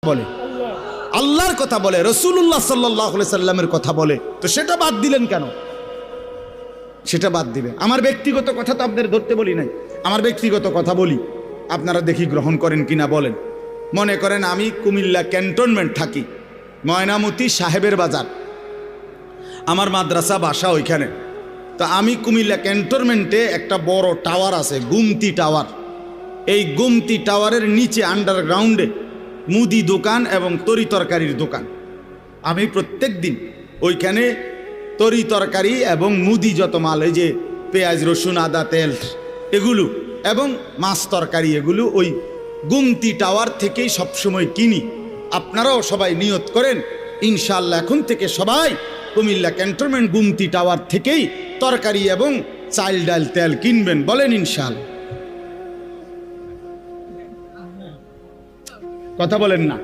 বলে, আল্লাহর কথা বলে, রাসূলুল্লাহ সাল্লাল্লাহু আলাইহি সাল্লামের কথা বলে, তো সেটা বাদ দিলেন কেন? সেটা বাদ দিবে। আমার ব্যক্তিগত কথা তো আপনাদের ধরতে বলি নাই, আমার ব্যক্তিগত কথা বলি, আপনারা দেখি গ্রহণ করেন কিনা বলেন। মনে করেন আমি কুমিল্লা ক্যান্টনমেন্ট থাকি, ময়নামতি সাহেবের বাজার, আমার মাদ্রাসা বাসা ওইখানে। তো আমি কুমিল্লা ক্যান্টনমেন্টে একটা বড় টাওয়ার আছে, গুমতি টাওয়ার। এই গুমতি টাওয়ারের নিচে আন্ডারগ্রাউন্ডে মুদি দোকান এবং তরি তরকারির দোকান। আমি প্রত্যেক দিন ওইখানে তরি তরকারি এবং মুদি যত মাল, এই যে পেঁয়াজ রসুন আদা তেল এগুলো এবং মাছ তরকারি, এগুলো ওই গুমতি টাওয়ার থেকেই সবসময় কিনি। আপনারাও সবাই নিয়ত করেন ইনশাআল্লাহ এখন থেকে সবাই কুমিল্লা ক্যান্টনমেন্ট গুমতি টাওয়ার থেকেই তরকারি এবং চাল ডাল তেল কিনবেন, বলেন ইনশাআল্লাহ। কথা বলেন না।